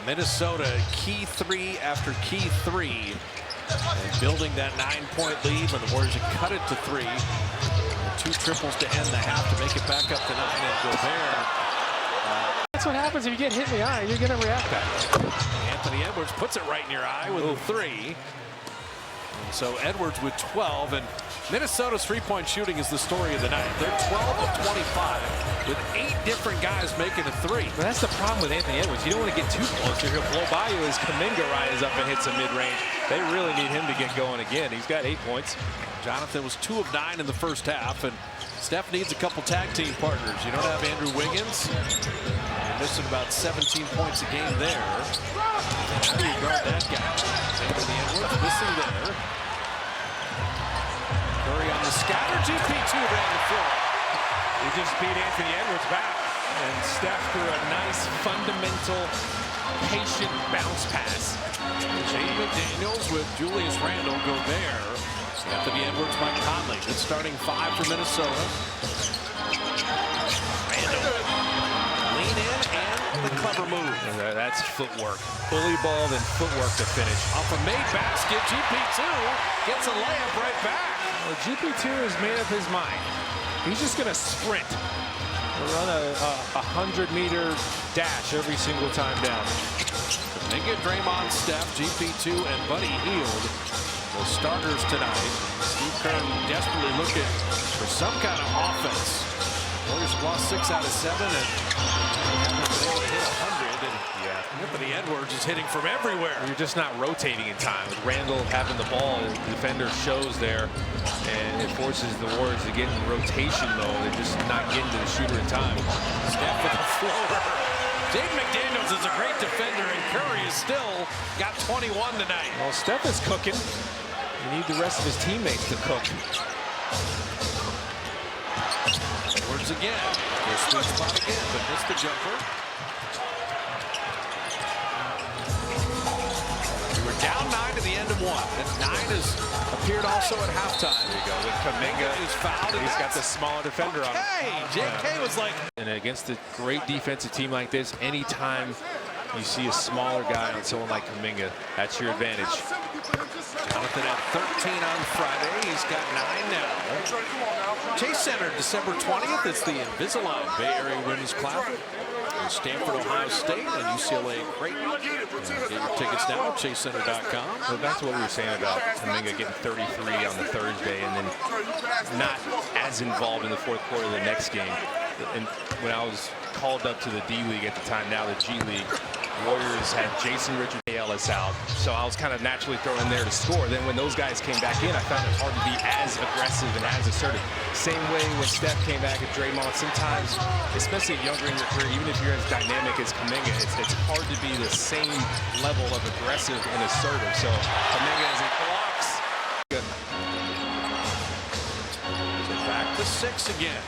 Minnesota key three after key three, and building that 9-point lead when the Warriors had cut it to 3. 2 triples to end the half to make it back up to 9, and Gobert. That's what happens if you get hit in the eye. You're going to react that. Anthony Edwards puts it right in your eye with a 3. And so Edwards with 12, and Minnesota's three-point shooting is the story of the night. They're 12 of 25 with 8 different guys making a 3. But that's the problem with Anthony Edwards. You don't want to get too close or he'll blow by you as Kuminga rises up and hits a mid-range. They really need him to get going again. He's got 8 points. Jonathan was 2 of 9 in the first half, and Steph needs a couple tag team partners. You don't have Andrew Wiggins. You're missing about 17 points a game there. How do you guard that guy? Anthony Edwards missing there. Curry on the scatter. GP2 ran the floor. He just beat Anthony Edwards back. And Steph threw a nice, fundamental, patient bounce pass. Jaden McDaniels with Julius Randle, Gobert. Anthony Edwards, Mike Conley. Good starting 5 for Minnesota. Randle. Lean in and the clever move. That's footwork. Bully ball, then footwork to finish. Off a made basket, GP2 gets a layup right back. Well, GP2 has made up his mind. He's just going to sprint. Run a 100-meter dash every single time down. They get Draymond, Steph, GP2, and Buddy Hield, the starters tonight. Steve Kerr desperately looking for some kind of offense. Warriors lost 6 out of 7, and haven't been able to hit 100. And Anthony Edwards is hitting from everywhere. You're just not rotating in time. With Randle having the ball, the defender shows there, and it forces the Warriors to get in rotation mode. They're just not getting to the shooter in time. Steph with the floor. Jaden McDaniels is a great defender, and Curry has still got 21 tonight. Well, Steph is cooking. You need the rest of his teammates to cook. Edwards again. Their sweet spot again, but missed the jumper. We were down 9 to the end of 1. And 9 has appeared also at halftime. There you go. With Kuminga, He's fouled. he's got the smaller defender on him. Hey, JK was like. And against a great defensive team like this, anytime you see a smaller guy on someone like Kuminga, that's your advantage. Jonathan at 13 on Friday. He's got 9 now. Chase Center, December 20th. It's the Invisalign Bay Area Women's Classic. Stanford, Ohio State, and UCLA Creighton. Get your tickets now at chasecenter.com. Well, that's what we were saying about Kuminga getting 33 on the Thursday and then not as involved in the fourth quarter of the next game. And when I was called up to the D-League at the time, now the G-League, Warriors had Jason Richard Ellis out, so I was kind of naturally thrown in there to score. Then when those guys came back in, I found it hard to be as aggressive and as assertive. Same way when Steph came back at Draymond. Sometimes, especially younger in your career, even if you're as dynamic as Kuminga, it's hard to be the same level of aggressive and assertive. So Kuminga, as it blocks. Good. So back to 6 again.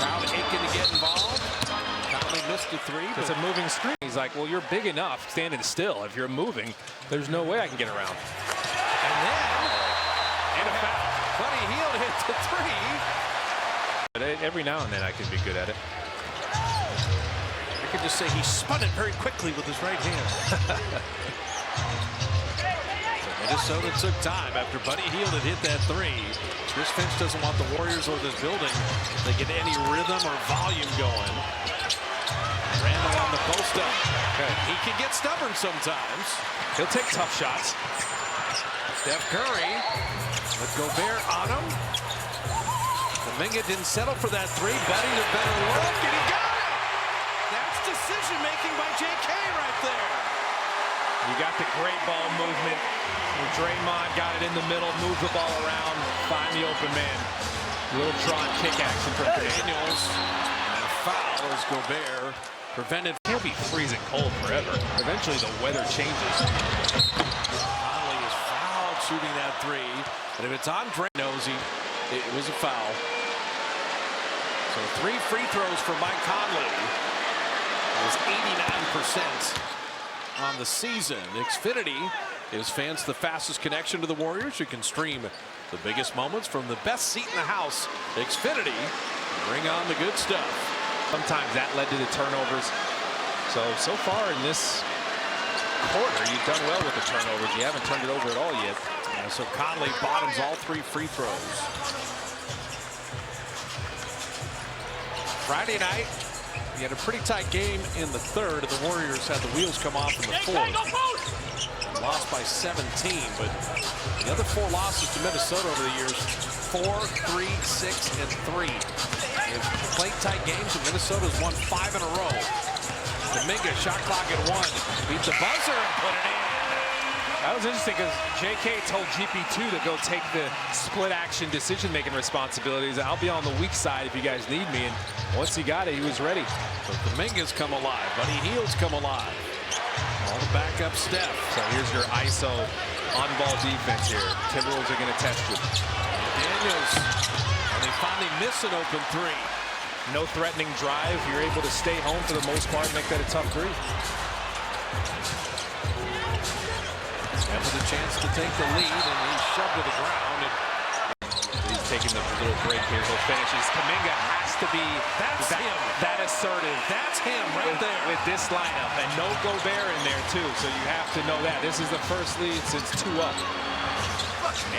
Crowd aching to get involved. Missed a 3. It's a moving screen. He's like, well, you're big enough standing still. If you're moving, there's no way I can get around. And then, Buddy Hield hit the 3. But every now and then I can be good at it. I could just say he spun it very quickly with his right hand. So Minnesota took time after Buddy Hield had hit that 3. Chris Finch doesn't want the Warriors or this building to get any rhythm or volume going. Randle on the post up. He can get stubborn sometimes. He'll take tough shots. Steph Curry with Gobert on him. Kuminga didn't settle for that 3. Buddy the better look, and he got it. That's decision making by JK right there. You got the great ball movement. And Draymond got it in the middle, moved the ball around, find the open man. Little drawn kick action from Daniels. And a foul as Gobert prevented. He'll be freezing cold forever. Eventually the weather changes. Conley is fouled shooting that 3. And if it's on Dray, knows it was a foul. So 3 free throws for Mike Conley. It was 89% on the season. Xfinity is fans the fastest connection to the Warriors. You can stream the biggest moments from the best seat in the house. Xfinity, bring on the good stuff. Sometimes that led to the turnovers. So far in this quarter, you've done well with the turnovers. You haven't turned it over at all yet. Yeah, so Conley bottoms all 3 free throws. Friday night, we had a pretty tight game in the third, and the Warriors had the wheels come off in the fourth. Lost by 17, but the other 4 losses to Minnesota over the years, 4, 3, 6, and 3. They've played tight games, and Minnesota's won 5 in a row. Kuminga, shot clock at 1. Beat the buzzer and put it in. That was interesting because JK told GP2 to go take the split action decision-making responsibilities. I'll be on the weak side if you guys need me. And once he got it, he was ready. So Kuminga's come alive. Buddy Hield's come alive. All the backup Steph. So here's your ISO on-ball defense here. Timberwolves are going to test you. Daniels, and they finally miss an open 3. No threatening drive. You're able to stay home for the most part and make that a tough 3. And with a chance to take the lead, and he's shoved to the ground. And he's taking the little break here. He'll finish. Kuminga has to be that assertive. That's him right there. With this lineup. And no Gobert in there, too. So you have to know that. This is the first lead since 2 up.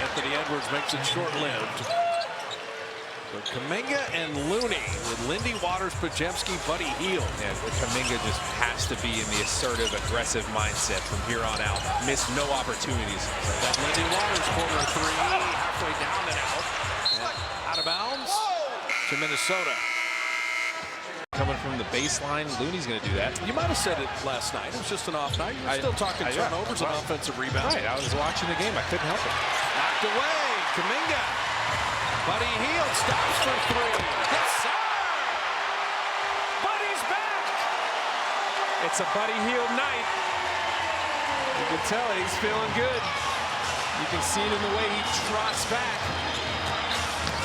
Anthony Edwards makes it short-lived. So Kuminga and Looney with Lindy, Waters, Podziemski, Buddy Hield. And Kuminga just has to be in the assertive, aggressive mindset from here on out. Miss no opportunities. So that Lindy Waters corner 3, halfway down and out. And out of bounds to Minnesota. Coming from the baseline, Looney's going to do that. You might have said it last night. It was just an off night. You're still talking turnovers and offensive rebounds. Right, I was watching the game. I couldn't help it. Knocked away. Kuminga. Buddy Hield stops for 3. Yes, sir! Buddy's back! It's a Buddy Hield night. You can tell he's feeling good. You can see it in the way he trots back.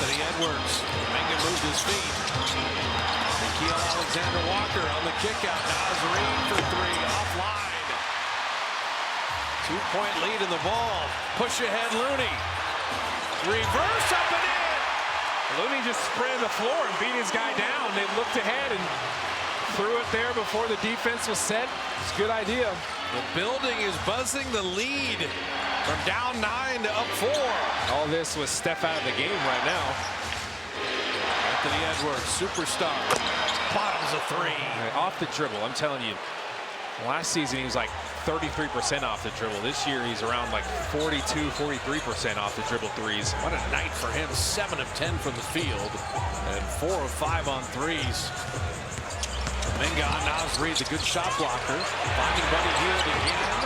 Anthony Edwards. Kuminga moved his feet. Nickeil Alexander-Walker on the kickout. Nazarene for 3. Offline. 2-point lead in the ball. Push ahead Looney. Reverse up and in. Looney just sprinted the floor and beat his guy down. They looked ahead and threw it there before the defense was set. It's a good idea. The building is buzzing the lead from down 9 to up 4. All this was Steph out of the game right now. Anthony Edwards, superstar. Bottoms a 3. Off the dribble, I'm telling you. Last season, he was like 33% off the dribble. This year, he's around like 42, 43% off the dribble threes. What a night for him. 7 of 10 from the field and 4 of 5 on threes. Kuminga on Nazarene, the good shot blocker. Finding Buddy Hield again.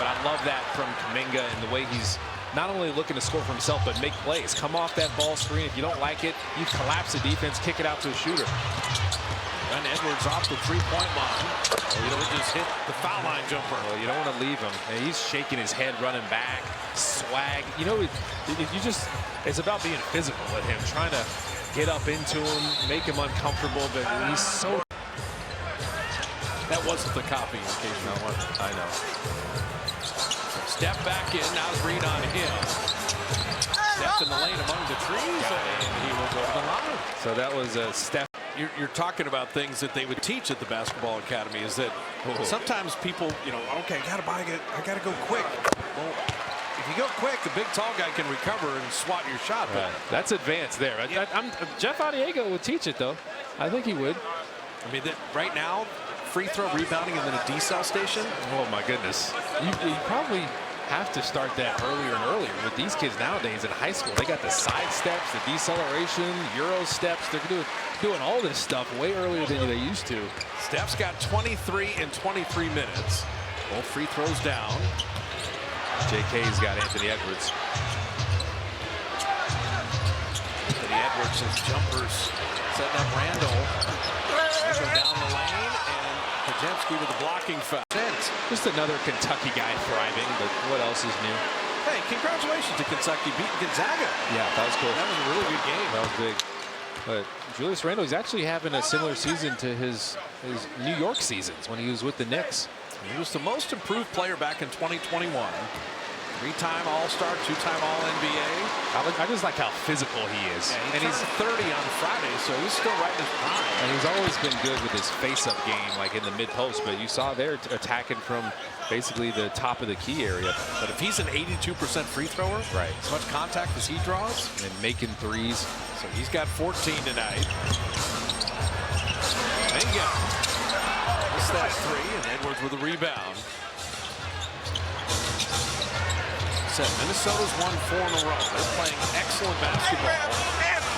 But I love that from Kuminga and the way he's not only looking to score for himself, but make plays. Come off that ball screen. If you don't like it, you collapse the defense, kick it out to a shooter. And Edwards off the 3-point line. You don't just hit the foul line jumper. Well, you don't want to leave him. And he's shaking his head, running back, swag. You know, it's about being physical with him, trying to get up into him, make him uncomfortable. But he's so. That wasn't the copy, in case you know what. I know. Step back in. Now Reed on him. Step in the lane among the trees, and he will go to the line. So that was a step. You're talking about things that they would teach at the basketball academy. Is that sometimes people, okay, I gotta go quick. Well, if you go quick, the big tall guy can recover and swat your shot. Right. That's advanced there. Jeff Adiego would teach it though. I think he would. I mean, right now, free throw rebounding and then a decel station. Oh my goodness. You probably have to start that earlier and earlier with these kids nowadays in high school. They got the side steps, the deceleration, Euro steps. They're doing all this stuff way earlier than they used to. Steph's got 23 in 23 minutes. Both free throws down. JK's got Anthony Edwards. Anthony Edwards, his jumpers setting up Randall. Randall down the lane, and Podziemski with the blocking foul. Just another Kentucky guy thriving, but what else is new? Hey, congratulations to Kentucky beating Gonzaga. Yeah, that was cool. That was a really good game. That was big. But Julius Randle, he's actually having a similar season to his New York seasons when he was with the Knicks. He was the most improved player back in 2021. Three-time All-Star, two-time All-NBA. I just like how physical he is. Yeah, he's 30 on Friday, so he's still right in his prime. And he's always been good with his face-up game, like in the mid-post. But you saw there attacking from basically the top of the key area. But if he's an 82% free thrower, right, as much contact as he draws, and making threes, so he's got 14 tonight. Minga missed that three, and Edwards with a rebound. Said Minnesota's won 4 in a row. They're playing excellent basketball.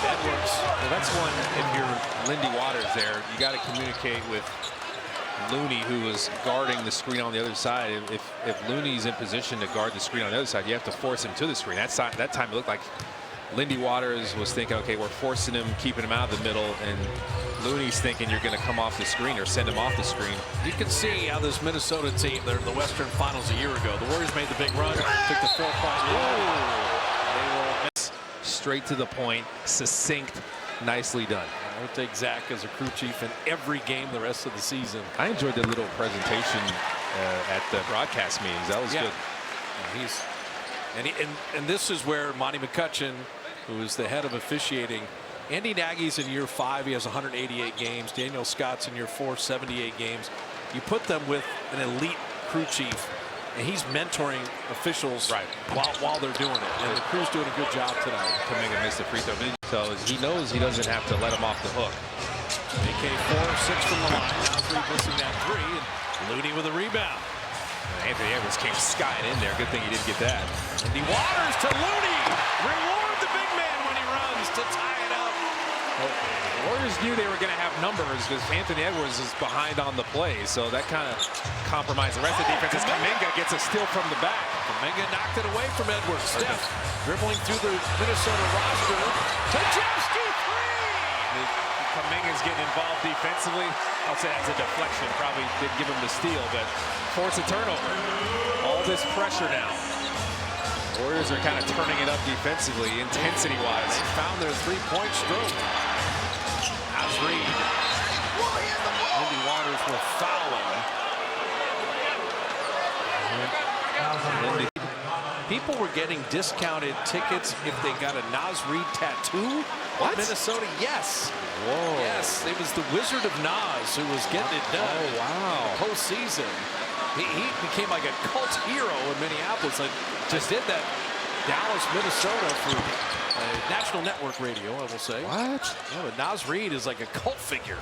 Edwards. Well, that's one. If you're Lindy Waters there, you got to communicate with Looney, who was guarding the screen on the other side. If Looney's in position to guard the screen on the other side, you have to force him to the screen. That time it looked like Lindy Waters was thinking, okay, we're forcing him, keeping him out of the middle, and Looney's thinking you're going to come off the screen or send him off the screen. You can see how this Minnesota team, they're in the Western Finals a year ago. The Warriors made the big run, took the 4-point lead. They will miss. Straight to the point, succinct, nicely done. I would take Zach as a crew chief in every game the rest of the season. I enjoyed the little presentation at the broadcast meetings. That was good. And this is where Monty McCutcheon, who is the head of officiating, Andy Nagy's in year 5. He has 188 games. Daniel Scott's in year 4, 78 games. You put them with an elite crew chief, and he's mentoring officials while they're doing it. And the crew's doing a good job tonight. Kuminga missed the free throw. So he knows he doesn't have to let him off the hook. AK 4-6 from the line. Now missing that three. And Looney with a rebound. Anthony Edwards came skying in there. Good thing he didn't get that. Andy Waters to Looney. Reward the big man when he runs to tie it up. Well, the Warriors knew they were going to have numbers because Anthony Edwards is behind on the play. So that kind of compromised the rest of the defense as Kuminga gets a steal from the back. Kuminga knocked it away from Edwards. Steph dribbling through the Minnesota roster. Tajewski three. Kuminga's getting involved defensively. I'll say that's a deflection. Probably didn't give him the steal, but force a turnover. All this pressure now. Warriors are kind of turning it up defensively, intensity-wise. They found their three-point stroke. As Reed. Lindy Waters were fouling. People were getting discounted tickets if they got a Naz Reid tattoo. What? Minnesota, yes. Whoa. Yes, it was the Wizard of Naz who was getting it done. Oh, wow. Postseason. He became like a cult hero in Minneapolis. I just did that Dallas, Minnesota for national network radio, I will say. What? Yeah, but Naz Reid is like a cult figure.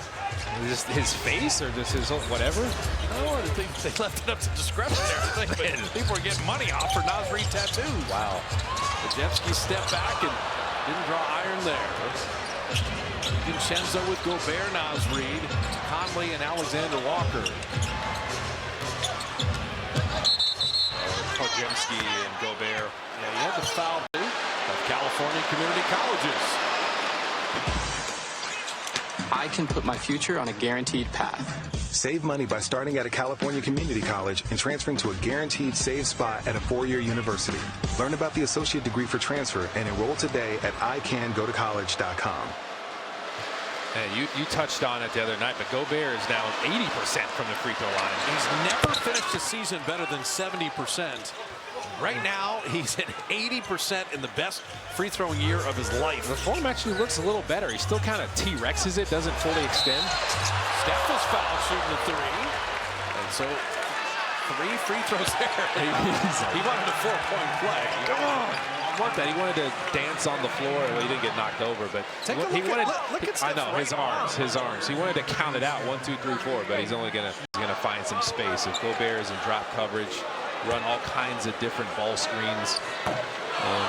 Just his face or just his whatever? No, I think they left it up to discretion there. But people are getting money off for Naz Reid tattoos. Wow. Tajewski stepped back and didn't draw iron there. Vincenzo with Gobert, Naz Reid, Conley, and Alexander Walker. Tajewski and Gobert. Yeah, you had the foul of California community colleges. I can put my future on a guaranteed path. Save money by starting at a California community college and transferring to a guaranteed safe spot at a 4-year university. Learn about the associate degree for transfer and enroll today at icangotocollege.com. Hey, you touched on it the other night, but Gobert is now 80% from the free throw line. He's never finished a season better than 70%. Right now, he's at 80% in the best free throwing year of his life. The form actually looks a little better. He still kind of T-Rexes it, doesn't fully extend. Steph was fouled shooting the three. And so 3 free throws there. He wanted a 4-point play. Come on. He wanted that. He wanted to dance on the floor. Well, he didn't get knocked over, but he wanted. Look at I know his arms. He wanted to count it out 1, 2, 3, 4, but he's only gonna find some space. If Gobert is in drop coverage, run all kinds of different ball screens,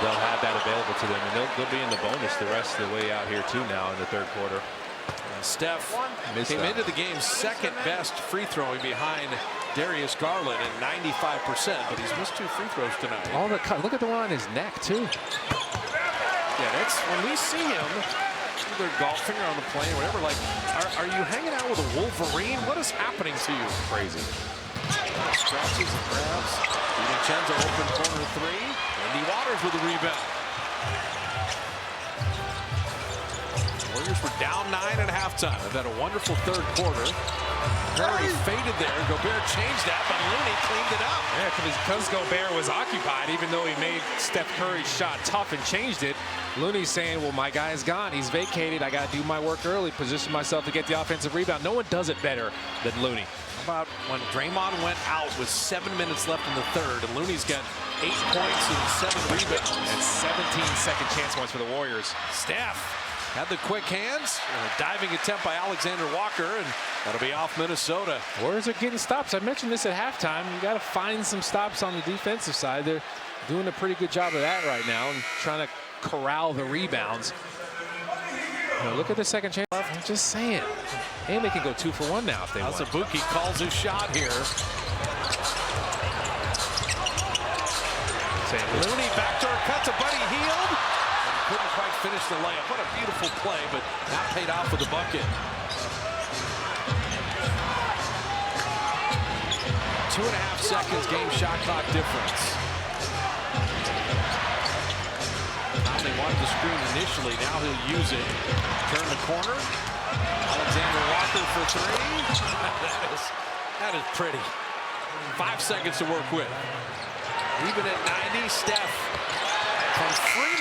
they'll have that available to them, and they'll be in the bonus the rest of the way out here too now in the third quarter. Steph came into the game second best free throwing behind Darius Garland at 95%, but he's missed 2 free throws tonight. Look at the one on his neck too. Yeah, that's when we see him either golfing or on the plane or whatever. Like, are you hanging out with a Wolverine? What is happening to you? Crazy. Scratches and grabs. DiVincenzo open corner 3. Lindy Waters with a rebound. Warriors were down 9 at halftime. They've had a wonderful third quarter. Curry faded there. Gobert changed that, but Looney cleaned it up. Yeah, because Gobert was occupied, even though he made Steph Curry's shot tough and changed it. Looney's saying, well, my guy's gone. He's vacated. I got to do my work early, position myself to get the offensive rebound. No one does it better than Looney. How about when Draymond went out with 7 minutes left in the third, and Looney's got 8 points and 7 rebounds. And 17 second chance points for the Warriors. Steph had the quick hands and a diving attempt by Alexander Walker, and that'll be off Minnesota. Warriors are getting stops. I mentioned this at halftime. You got to find some stops on the defensive side. They're doing a pretty good job of that right now and trying to corral the rebounds. You know, look at the second chance. I'm just saying. And they can go 2 for 1 now if they want. Azubuike calls his shot here. Looney backdoor cut to Buddy Hield. Couldn't quite finish the layup. What a beautiful play, but not paid off with the bucket. 2.5 seconds game shot clock difference. Conley wanted the screen initially. Now he'll use it. Turn the corner. Alexander Walker for 3. that is pretty. 5 seconds to work with. Even at 90, Steph from free